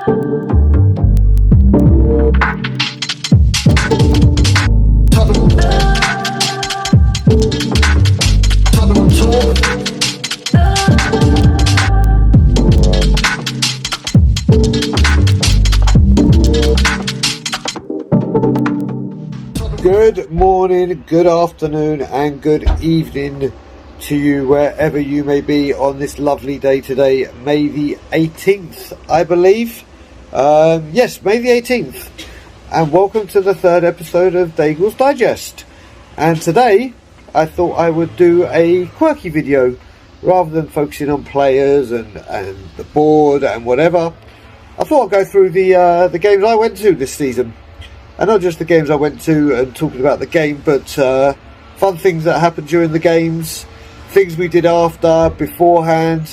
Tottenham On Tour. Good morning, good afternoon and good evening to you wherever you may be on this lovely day today, May the 18th, I believe. Yes, May the 18th. And welcome to the third episode of DAGUL'S Digest. And today, I thought I would do a quirky video rather than focusing on players and the board and whatever. I thought I'd go through the games I went to this season. And not just the games I went to and talking about the game, but fun things that happened during the games, things we did after, beforehand,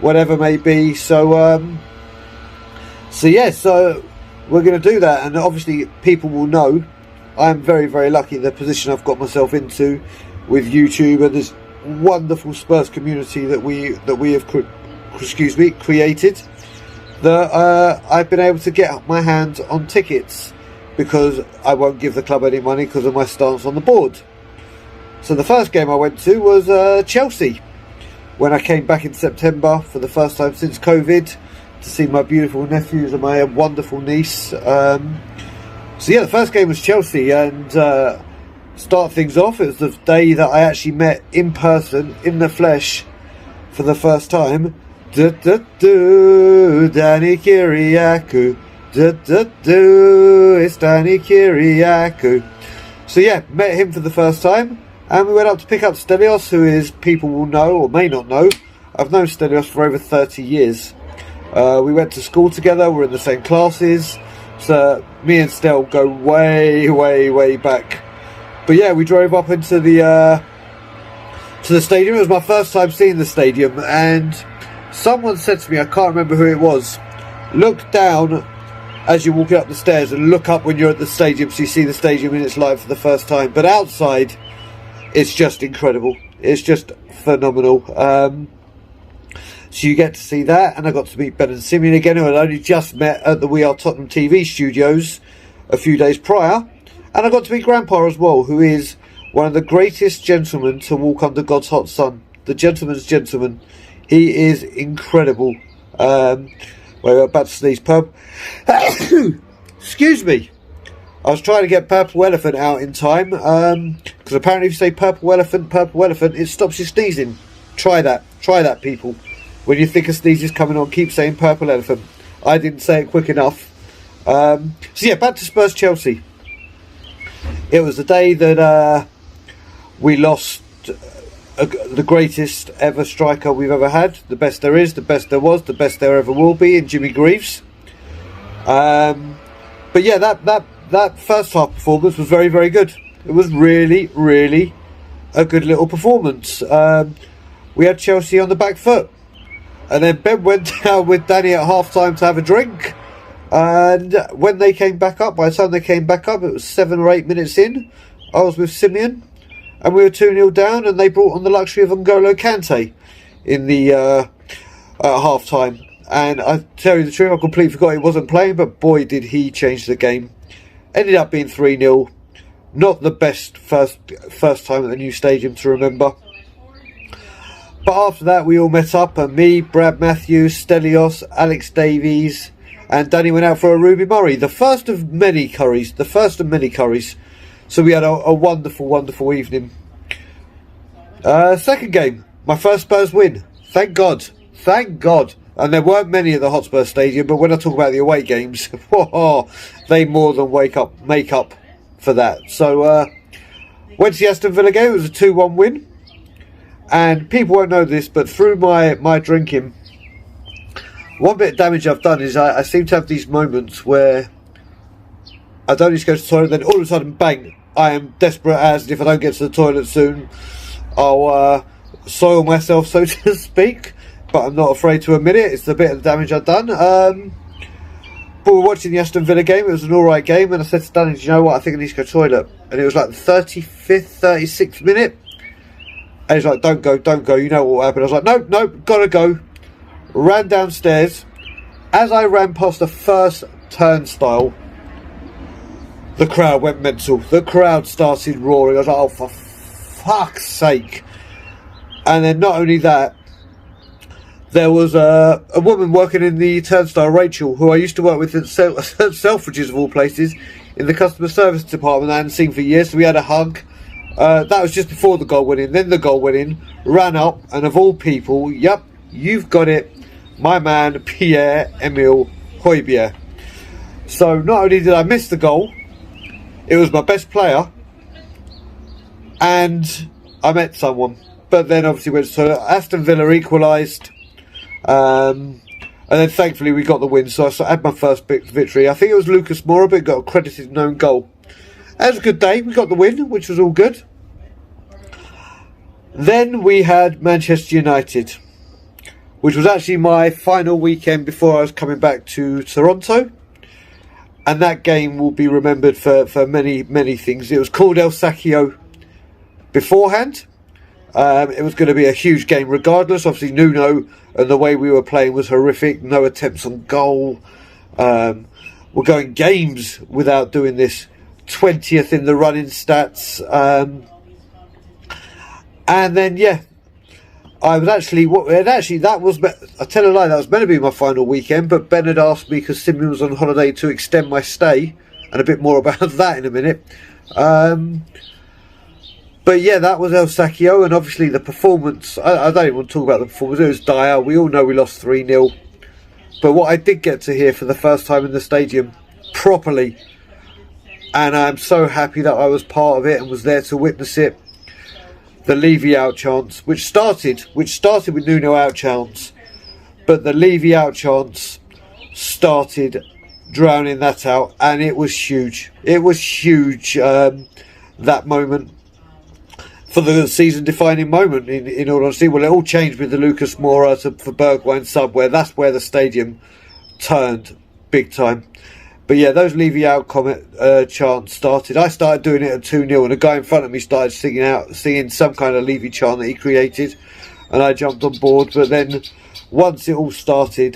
whatever may be. So we're going to do that. And obviously people will know I'm very, very lucky in the position I've got myself into with YouTube and this wonderful Spurs community that we have created. That I've been able to get my hands on tickets, because I won't give the club any money because of my stance on the board. So the first game I went to was Chelsea, when I came back in September for the first time since COVID to see my beautiful nephews and my wonderful niece. So yeah, the first game was Chelsea, and start things off, it was the day that I actually met in person, in the flesh, for the first time. Danny Kyriacou. It's Danny Kyriacou. So yeah, met him for the first time, and we went up to pick up Stelios, who is, people will know or may not know, I've known Stelios for over 30 years. We went to school together, we're in the same classes, so me and Stel go way, way, way back. But yeah, we drove up into the stadium. It was my first time seeing the stadium, and someone said to me, I can't remember who it was, look down as you're walking up the stairs and look up when you're at the stadium so you see the stadium in its light for the first time. But outside, it's just incredible. It's just phenomenal. So you get to see that, and I got to meet Ben and Simeon again, who I'd only just met at the We Are Tottenham TV studios a few days prior. And I got to meet Grandpa as well, who is one of the greatest gentlemen to walk under God's hot sun. The gentleman's gentleman. He is incredible. We're about to sneeze. Excuse me. I was trying to get Purple Elephant out in time, because apparently if you say Purple Elephant, it stops you sneezing. Try that, people. When you think a sneeze is coming on, keep saying Purple Elephant. I didn't say it quick enough. So yeah, back to Spurs Chelsea. It was the day that we lost the greatest ever striker we've ever had, the best there is, the best there was, the best there ever will be, in Jimmy Greaves. But yeah, that first half performance was very, very good. It was really, really a good little performance. We had Chelsea on the back foot, and then Ben went down with Danny at half time to have a drink, and when they came back up, by the time they came back up, it was 7 or 8 minutes in. I was with Simeon, and we were 2-0 down, and they brought on the luxury of N'Golo Kante in the at half time. And I tell you the truth, I completely forgot he wasn't playing, but boy did he change the game. Ended up being 3-0. Not the best first time at the new stadium to remember. But after that, we all met up, and me, Brad Matthews, Stelios, Alex Davies, and Danny went out for a Ruby Murray. The first of many curries. So we had a wonderful, wonderful evening. Second game, my first Spurs win. Thank God. And there weren't many at the Hotspur Stadium, but when I talk about the away games, they more than make up for that. So went to the Aston Villa game. It was a 2-1 win. And people won't know this, but through my drinking, one bit of damage I've done is I seem to have these moments where I don't need to go to the toilet, then all of a sudden, bang, I am desperate as, and if I don't get to the toilet soon, I'll soil myself, so to speak. But I'm not afraid to admit it. It's the bit of damage I've done. But we're watching the Aston Villa game. It was an alright game, and I said to Danny, do you know what, I think I need to go to the toilet. And it was like the 35th, 36th minute. And he's like, don't go, you know what will happen. I was like, nope, gotta go. Ran downstairs, As I ran past the first turnstile, the crowd went mental. The crowd started roaring. I was like, oh, for fuck's sake. And then not only that, there was a woman working in the turnstile, Rachel, who I used to work with at Selfridges of all places, in the customer service department I hadn't seen for years. So we had a hug. That was just before the goal went in. Then the goal went in, ran up, and of all people, yep, you've got it, my man Pierre-Emile Højbjerg. So not only did I miss the goal, it was my best player, and I met someone. But then obviously went to Aston Villa, equalised, and then thankfully we got the win. So I had my first big victory. I think it was Lucas Moura, but got a credited known goal. That was a good day. We got the win, which was all good. Then we had Manchester United, which was actually my final weekend before I was coming back to Toronto. And that game will be remembered for many, many things. It was called El Sacchio beforehand. It was going to be a huge game regardless. Obviously, Nuno and the way we were playing was horrific. No attempts on goal. We're going games without doing this. 20th in the running stats. And then, yeah, I was actually, that was, I tell a lie, that was meant to be my final weekend, but Ben had asked me, because Simon was on holiday, to extend my stay, and a bit more about that in a minute. But yeah, that was El Sacchio, and obviously the performance, I don't even want to talk about the performance, it was dire. We all know we lost 3-0. But what I did get to hear for the first time in the stadium, properly, and I'm so happy that I was part of it and was there to witness it, the Levy out chants, which started with Nuno out chants, but the Levy out chants started drowning that out, and it was huge. It was huge, that moment, for the season-defining moment, in all honesty. Well, it all changed with the Lucas Moura for Bergwijn sub, where that's where the stadium turned big time. But yeah, those Levy out chants started. I started doing it at 2-0, and a guy in front of me started singing some kind of Levy chant that he created, and I jumped on board. But then once it all started,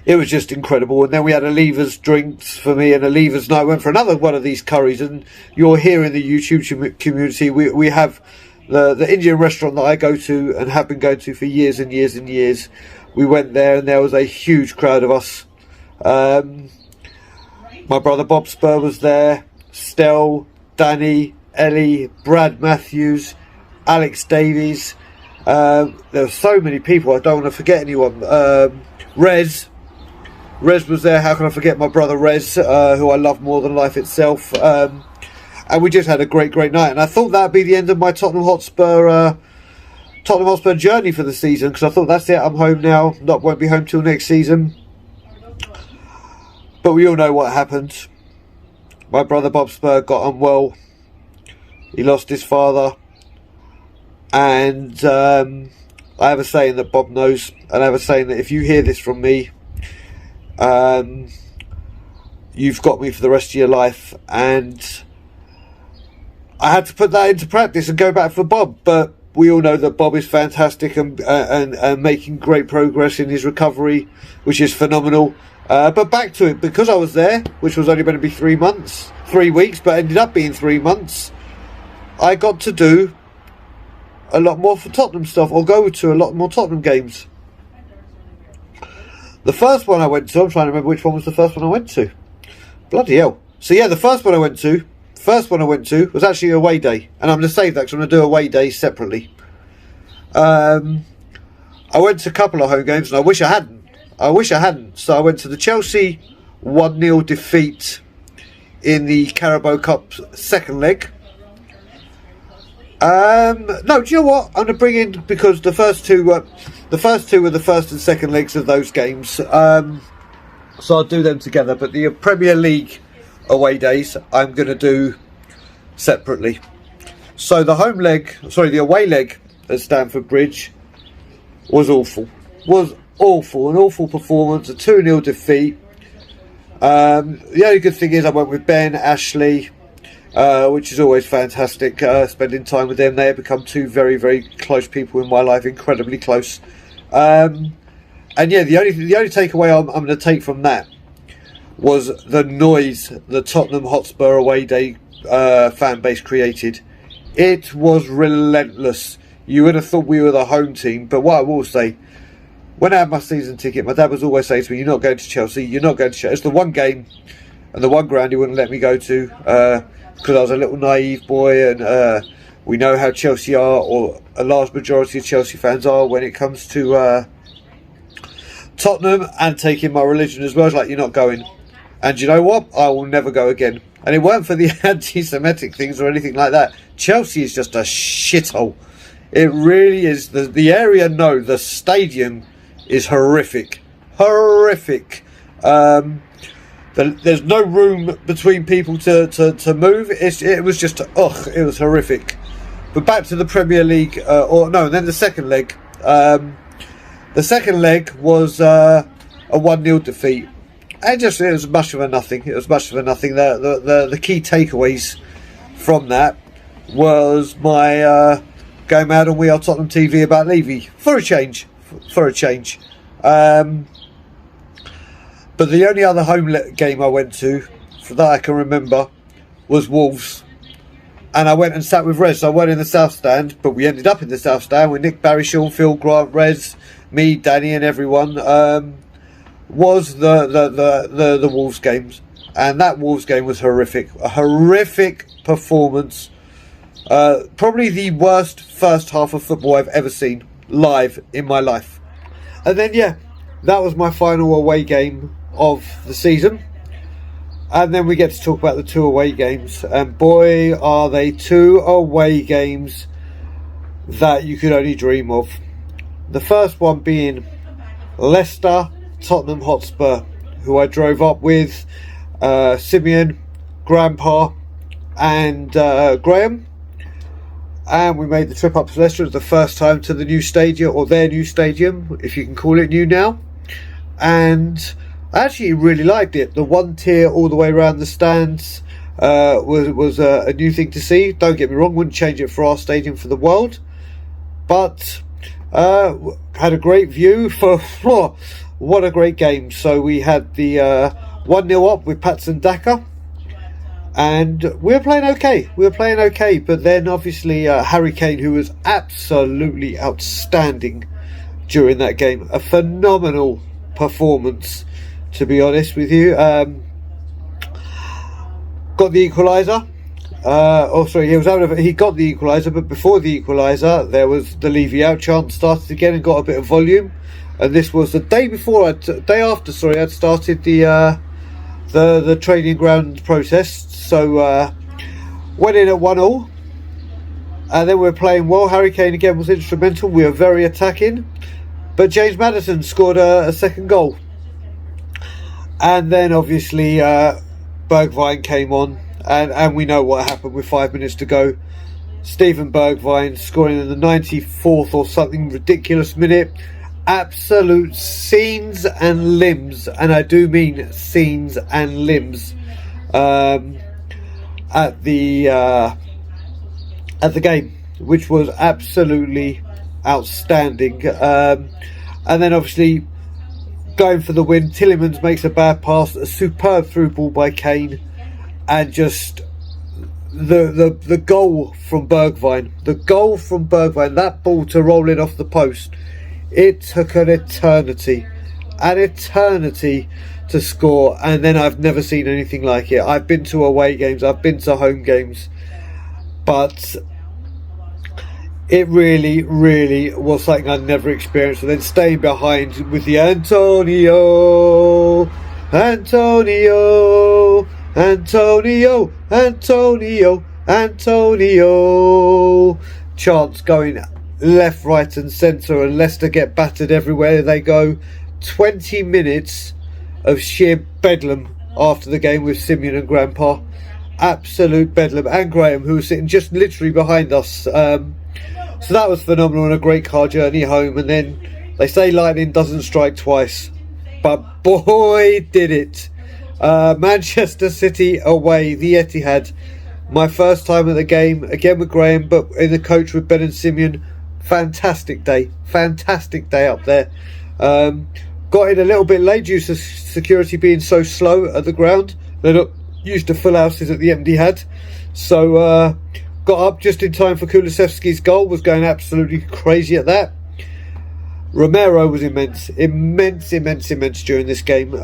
it was just incredible. And then we had a Leavers drinks for me and a Leavers night. Went for another one of these curries, and you're here in the YouTube community. We have the Indian restaurant that I go to and have been going to for years and years and years. We went there, and there was a huge crowd of us. My brother Bob Spur was there, Stel, Danny, Ellie, Brad Matthews, Alex Davies. There were so many people, I don't want to forget anyone. Rez was there. How can I forget my brother Rez, who I love more than life itself. And we just had a great night, and I thought that'd be the end of my Tottenham Hotspur journey for the season, because I thought that's it, I'm home now, won't be home till next season. But we all know what happened. My brother Bob Spur got unwell. He lost his father. And I have a saying that Bob knows. And I have a saying that if you hear this from me, you've got me for the rest of your life. And I had to put that into practice and go back for Bob. But we all know that Bob is fantastic and making great progress in his recovery, which is phenomenal. But back to it, because I was there, which was only going to be 3 weeks, but ended up being 3 months, I got to do a lot more for Tottenham stuff, or go to a lot more Tottenham games. The first one I went to, I'm trying to remember which one was the first one I went to. Bloody hell. So yeah, the first one I went to was actually away day, and I'm going to save that because I'm going to do away days separately. I went to a couple of home games, and I wish I hadn't. So I went to the Chelsea 1-0 defeat in the Carabao Cup second leg. No, do you know what? I'm going to bring in, because the first two were the first and second legs of those games. So I'll do them together. But the Premier League away days, I'm going to do separately. So the away leg at Stamford Bridge was awful. An awful performance, a 2-0 defeat. The only good thing is I went with Ben, Ashley, which is always fantastic, spending time with them. They have become two very, very close people in my life, incredibly close. And And yeah, the only takeaway I'm going to take from that was the noise the Tottenham Hotspur away day fan base created. It was relentless. You would have thought we were the home team, but what I will say, when I had my season ticket, my dad was always saying to me, "You're not going to Chelsea. You're not going to Chelsea." It's the one game and the one ground he wouldn't let me go to because I was a little naive boy, and we know how Chelsea are, or a large majority of Chelsea fans are, when it comes to Tottenham and taking my religion as well. It's like, you're not going. And you know what? I will never go again. And it weren't for the anti-Semitic things or anything like that. Chelsea is just a shithole. It really is. The area, no. The stadium is horrific. Horrific. There's no room between people to move. It was just, it was horrific. But back to the Premier League, then the second leg. The second leg was a 1-0 defeat. And it was much of a nothing. It was much of a nothing. The key takeaways from that was my going mad on We Are Tottenham TV about Levy for a change. But the only other home game I went to that I can remember was Wolves. And I went and sat with Rez. So I went in the South Stand, but we ended up in the South Stand with Nick, Barry, Sean, Phil, Grant, Rez, me, Danny, and everyone. Was the Wolves games, and that Wolves game was horrific. A horrific performance. Probably the worst first half of football I've ever seen live in my life. And then that was my final away game of the season. And then we get to talk about the 2 away games. And boy, are they 2 away games that you could only dream of. The first one being Leicester, Tottenham Hotspur, who I drove up with Simeon, Grandpa, and Graham. And we made the trip up to Leicester. It was the first time to the new stadium, or their new stadium, if you can call it new now. And I actually really liked it. The one tier all the way around the stands was a new thing to see. Don't get me wrong, wouldn't change it for our stadium for the world. But had a great view for what a great game. So we had the 1-0 up with Patson Daka. And we were playing okay. But then obviously Harry Kane, who was absolutely outstanding during that game. A phenomenal performance, to be honest with you. Got the equaliser. He got the equaliser, but before the equaliser, there was the Levy out chant started again and got a bit of volume. And this was the day after I'd started the training ground protest. So went in at 1-1, and then we were playing well. Harry Kane again was instrumental. We were very attacking, but James Maddison scored a second goal. And then obviously Bergwijn came on, and we know what happened with 5 minutes to go. Steven Bergwijn scoring in the 94th or something ridiculous minute. Absolute scenes and limbs, and I do mean scenes and limbs, at the game, which was absolutely outstanding. And then obviously going for the win, Tielemans makes a bad pass, a superb through ball by Kane, and just the goal from Bergwijn. That ball to roll it off the post. It took an eternity to score, and then I've never seen anything like it. I've been to away games, I've been to home games, but it really, really was something I'd never experienced. And then staying behind with the Antonio chants going left, right and centre, and Leicester get battered everywhere they go. 20 minutes of sheer bedlam after the game with Simeon and Grandpa. Absolute bedlam. And Graham, who was sitting just literally behind us. So that was phenomenal, and a great car journey home. And then they say lightning doesn't strike twice, but boy did it. Manchester City away, the Etihad. My first time at the game, again with Graham, but in the coach with Ben and Simeon. Fantastic day up there. Got in a little bit late due to security being so slow at the ground. They're not used to full houses that the MD had. So got up just in time for Kulusevski's goal. Was going absolutely crazy at that. Romero was immense during this game.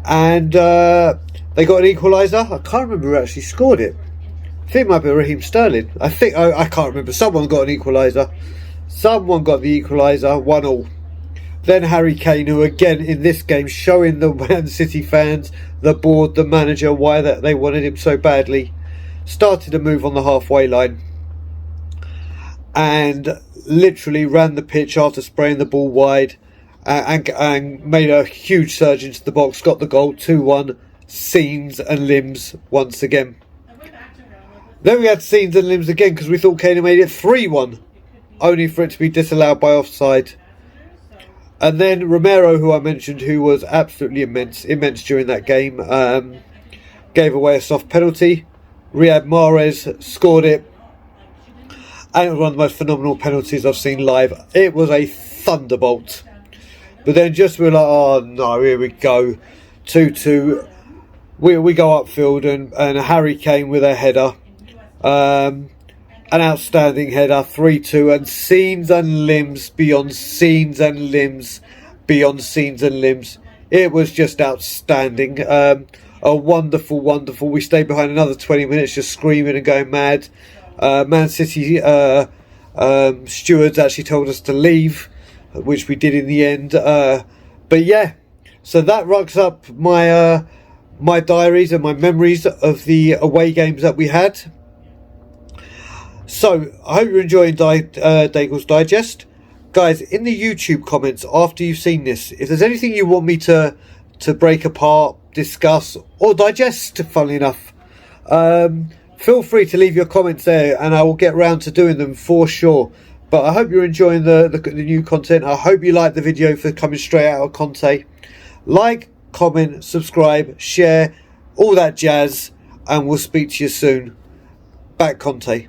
And they got an equaliser. I can't remember who actually scored it. I think it might be Raheem Sterling. I can't remember. Someone got an equaliser. Someone got the equaliser. 1-1. Then Harry Kane, who again in this game showing the Man City fans, the board, the manager, why that they wanted him so badly, started to move on the halfway line and literally ran the pitch after spraying the ball wide and made a huge surge into the box, got the goal. 2-1, scenes and limbs once again. Then we had scenes and limbs again because we thought Kane had made it 3-1, only for it to be disallowed by offside. And then Romero, who I mentioned, who was absolutely immense during that game, gave away a soft penalty. Riyad Mahrez scored it, and it was one of the most phenomenal penalties I've seen live. It was a thunderbolt. But then just we were like, oh no, here we go. 2-2. We go upfield and Harry Kane with a header. An outstanding header, 3-2, and scenes and limbs beyond scenes and limbs beyond scenes and limbs. It was just outstanding. A wonderful. We stayed behind another 20 minutes just screaming and going mad. Man City stewards actually told us to leave, which we did in the end. But yeah, so that wraps up my my diaries and my memories of the away games that we had. So, I hope you're enjoying DAGUL'S Digest. Guys, in the YouTube comments after you've seen this, if there's anything you want me to break apart, discuss, or digest, funnily enough, feel free to leave your comments there and I will get round to doing them for sure. But I hope you're enjoying the new content. I hope you like the video for coming straight out of Conte. Like, comment, subscribe, share, all that jazz, and we'll speak to you soon. Back Conte.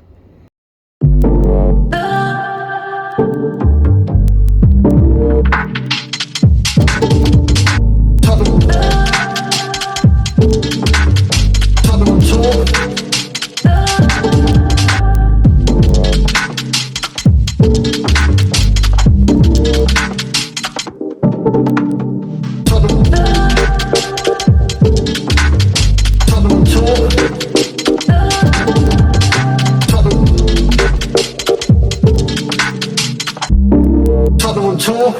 Tottenham On Tour. Tottenham On Tour. Tottenham On Tour.